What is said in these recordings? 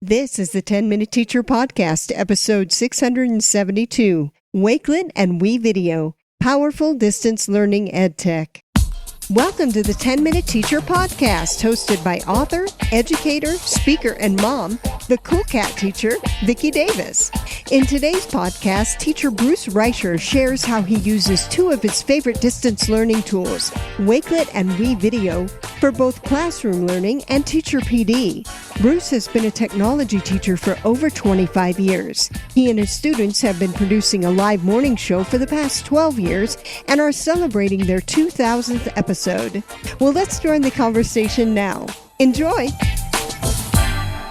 This is the 10-Minute Teacher Podcast, episode 672, Wakelet and Wevideo, Powerful Distance Learning Edtech. Welcome to the 10-Minute Teacher Podcast, hosted by author, educator, speaker, and mom, the Cool Cat teacher, Vicki Davis. In today's podcast, teacher Bruce Reicher shares how he uses two of his favorite distance learning tools, Wakelet and Wevideo, for both classroom learning and teacher PD. Bruce has been a technology teacher for over 25 years. He and his students have been producing a live morning show for the past 12 years and are celebrating their 2000th episode. Well, let's join the conversation now. Enjoy!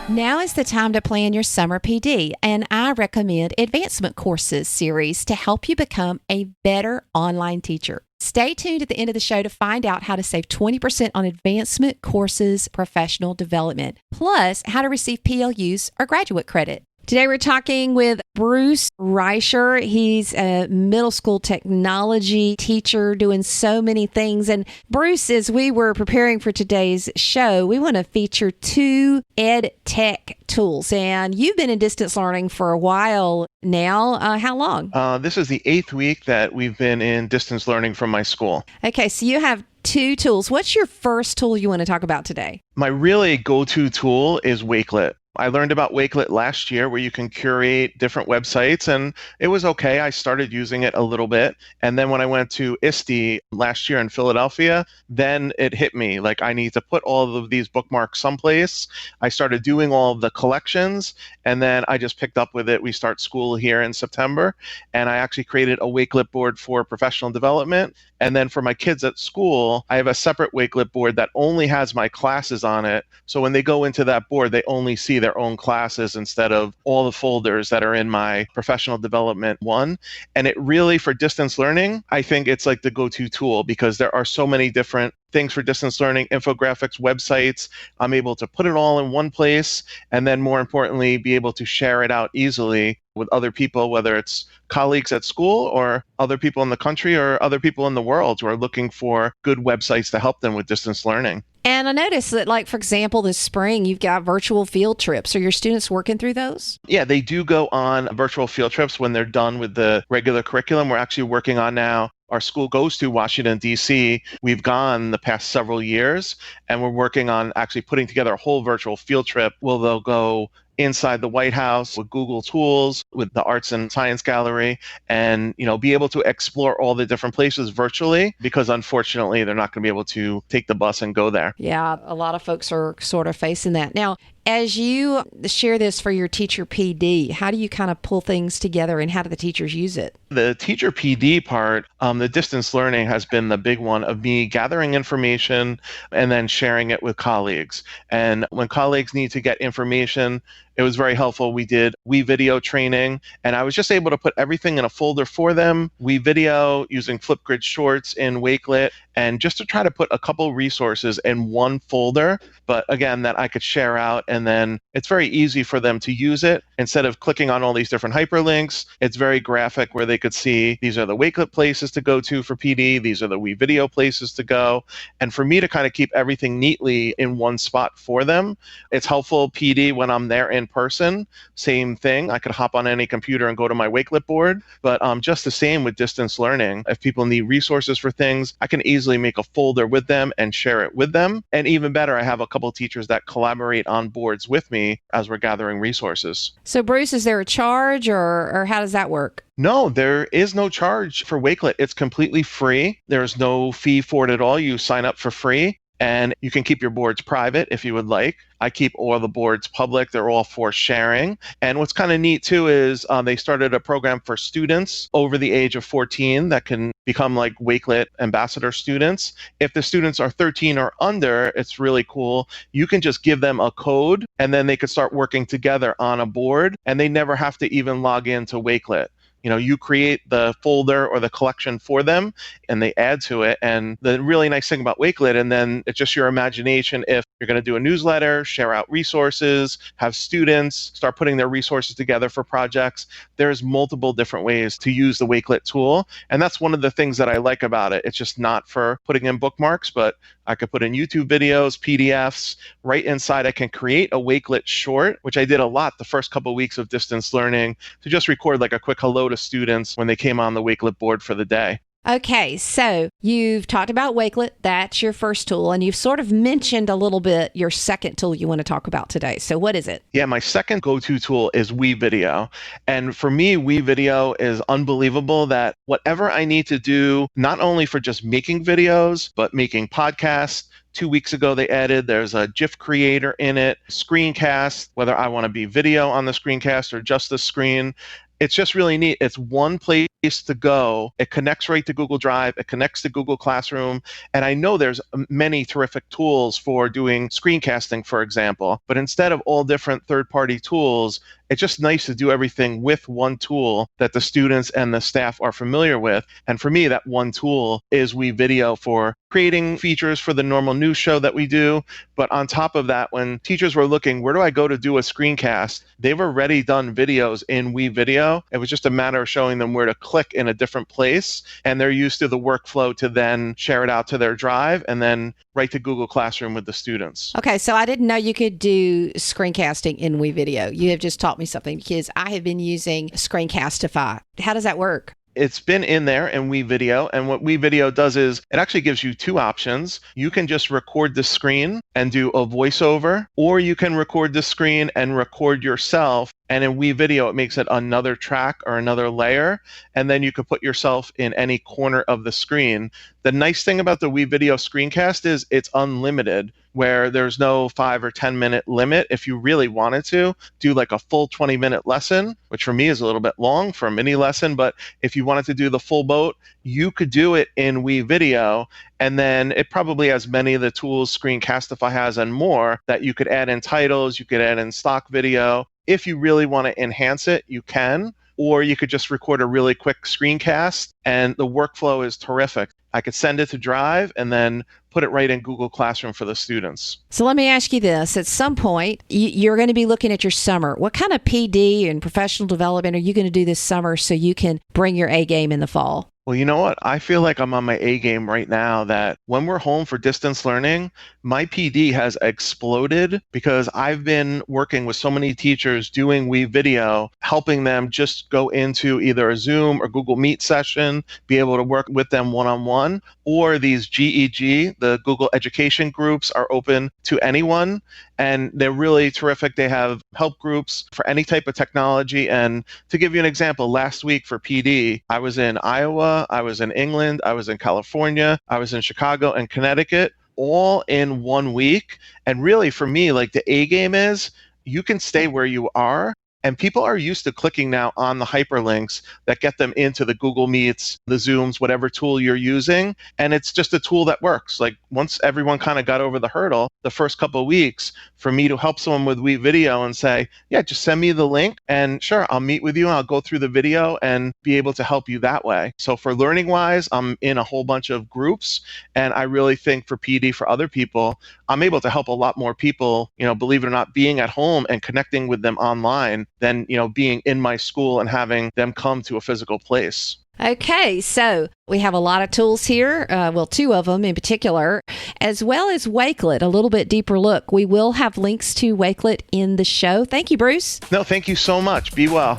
Now is the time to plan your summer PD, and I recommend Advancement Courses series to help you become a better online teacher. Stay tuned at the end of the show to find out how to save 20% on Advancement Courses professional development, plus how to receive PLUs or graduate credit. Today we're talking with Bruce Reicher. He's a middle school technology teacher doing so many things. And Bruce, as we were preparing for today's show, we want to feature two Edtech tools. And you've been in distance learning for a while now. How long? This is the 8th week that we've been in distance learning from my school. Okay, so you have two tools. What's your first tool you want to talk about today? My really go-to tool is Wakelet. I learned about Wakelet last year, where you can curate different websites, and it was okay. I started using it a little bit. And then when I went to ISTE last year in Philadelphia, then it hit me, like I need to put all of these bookmarks someplace. I started doing all of the collections, and then I just picked up with it. We start school here in September, and I actually created a Wakelet board for professional development. And then for my kids at school, I have a separate Wakelet board that only has my classes on it. So when they go into that board, they only see their own classes instead of all the folders that are in my professional development one. And it really, for distance learning, I think it's like the go-to tool, because there are so many different things for distance learning, infographics, websites. I'm able to put it all in one place, and then more importantly, be able to share it out easily with other people, whether it's colleagues at school or other people in the country or other people in the world who are looking for good websites to help them with distance learning. And I noticed that, like, for example, this spring, you've got virtual field trips. Are your students working through those? Yeah, they do go on virtual field trips when they're done with the regular curriculum. We're actually working on now. Our school goes to Washington, D.C. We've gone the past several years, and we're working on actually putting together a whole virtual field trip where they'll go inside the White House with Google tools, with the Arts and Science Gallery, and be able to explore all the different places virtually, because unfortunately they're not going to be able to take the bus and go there. Yeah, a lot of folks are sort of facing that. Now, as you share this for your teacher PD, how do you kind of pull things together, and how do the teachers use it? The teacher PD part, the distance learning has been the big one of me gathering information and then sharing it with colleagues. And when colleagues need to get information, it was very helpful. We did Wevideo training, and I was just able to put everything in a folder for them. Wevideo using Flipgrid Shorts in Wakelet, and just to try to put a couple resources in one folder, but again, that I could share out, and then it's very easy for them to use it. Instead of clicking on all these different hyperlinks, it's very graphic, where they could see these are the Wakelet places to go to for PD, these are the Wevideo places to go. And for me to kind of keep everything neatly in one spot for them, it's helpful. PD, when I'm there in person, same thing. I could hop on any computer and go to my Wakelet board, but just the same with distance learning. If people need resources for things, I can easily make a folder with them and share it with them. And even better, I have a couple teachers that collaborate on boards with me as we're gathering resources. So Bruce, is there a charge, or how does that work? No, there is no charge for Wakelet. It's completely free. There's no fee for it at all. You sign up for free, and you can keep your boards private if you would like. I keep all the boards public. They're all for sharing. And what's kind of neat too is they started a program for students over the age of 14 that can become like Wakelet ambassador students. If the students are 13 or under, it's really cool. You can just give them a code, and then they could start working together on a board, and they never have to even log into Wakelet. You create the folder or the collection for them, and they add to it. And the really nice thing about Wakelet, and then it's just your imagination, if you're going to do a newsletter, share out resources, have students start putting their resources together for projects. There's multiple different ways to use the Wakelet tool. And that's one of the things that I like about it. It's just not for putting in bookmarks, but I could put in YouTube videos, PDFs. Right inside, I can create a Wakelet short, which I did a lot the first couple of weeks of distance learning, to just record like a quick hello to students when they came on the Wakelet board for the day. Okay, so you've talked about Wakelet. That's your first tool, and you've sort of mentioned a little bit your second tool you want to talk about today. So what is it? Yeah, my second go-to tool is Wevideo. And for me, Wevideo is unbelievable that whatever I need to do, not only for just making videos, but making podcasts. 2 weeks ago, they added, there's a GIF creator in it, screencast, whether I want to be video on the screencast or just the screen. It's just really neat. It's one place to go. It connects right to Google Drive. It connects to Google Classroom. And I know there's many terrific tools for doing screencasting, for example. But instead of all different third-party tools, it's just nice to do everything with one tool that the students and the staff are familiar with. And for me, that one tool is Wevideo for creating features for the normal news show that we do. But on top of that, when teachers were looking, where do I go to do a screencast? They've already done videos in Wevideo. It was just a matter of showing them where to click in a different place. And they're used to the workflow to then share it out to their drive and then right to Google Classroom with the students. Okay, so I didn't know you could do screencasting in Wevideo. You have just taught me something because I have been using Screencastify. How does that work? It's been in there in Wevideo, and what Wevideo does is it actually gives you two options. You can just record the screen and do a voiceover, or you can record the screen and record yourself. And in Wevideo, it makes it another track or another layer, and then you could put yourself in any corner of the screen. The nice thing about the Wevideo screencast is it's unlimited, where there's no 5 or 10 minute limit. If you really wanted to do like a full 20-minute lesson, which for me is a little bit long for a mini lesson, but if you wanted to do the full boat, you could do it in Wevideo. And then it probably has many of the tools Screencastify has and more that you could add in titles, you could add in stock video. If you really want to enhance it, you can, or you could just record a really quick screencast, and the workflow is terrific. I could send it to Drive and then put it right in Google Classroom for the students. So let me ask you this. At some point, you're going to be looking at your summer. What kind of PD and professional development are you going to do this summer so you can bring your A game in the fall? Well, you know what? I feel like I'm on my A game right now that when we're home for distance learning, my PD has exploded because I've been working with so many teachers doing Wevideo, helping them just go into either a Zoom or Google Meet session, be able to work with them one-on-one, or these GEG, the Google Education groups, are open to anyone. And they're really terrific. They have help groups for any type of technology. And to give you an example, last week for PD, I was in Iowa, I was in England, I was in California, I was in Chicago and Connecticut, all in 1 week. And really for me, like the A game is you can stay where you are. And people are used to clicking now on the hyperlinks that get them into the Google Meets, the Zooms, whatever tool you're using. And it's just a tool that works. Like once everyone kind of got over the hurdle, the first couple of weeks, for me to help someone with Wevideo and say, yeah, just send me the link and sure, I'll meet with you and I'll go through the video and be able to help you that way. So for learning wise, I'm in a whole bunch of groups. And I really think for PD, for other people, I'm able to help a lot more people, believe it or not, being at home and connecting with them online than, being in my school and having them come to a physical place. Okay, so we have a lot of tools here, two of them in particular, as well as Wakelet, a little bit deeper look. We will have links to Wakelet in the show. Thank you, Bruce. No, thank you so much. Be well.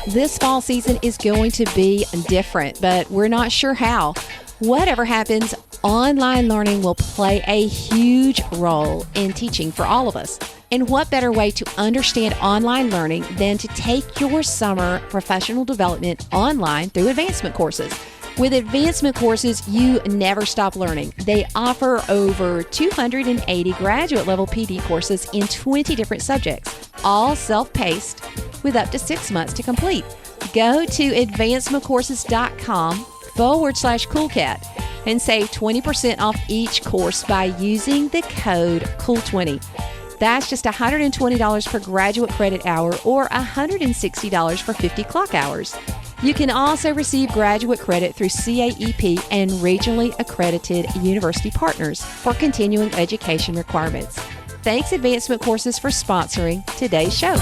This fall season is going to be different, but we're not sure how. Whatever happens, online learning will play a huge role in teaching for all of us. And what better way to understand online learning than to take your summer professional development online through advancement courses? With advancement courses, you never stop learning. They offer over 280 graduate level PD courses in 20 different subjects, all self-paced with up to 6 months to complete. Go to advancementcourses.com/CoolCat and save 20% off each course by using the code COOL20. That's just $120 per graduate credit hour or $160 for 50 clock hours. You can also receive graduate credit through CAEP and regionally accredited university partners for continuing education requirements. Thanks, Advancement Courses, for sponsoring today's show.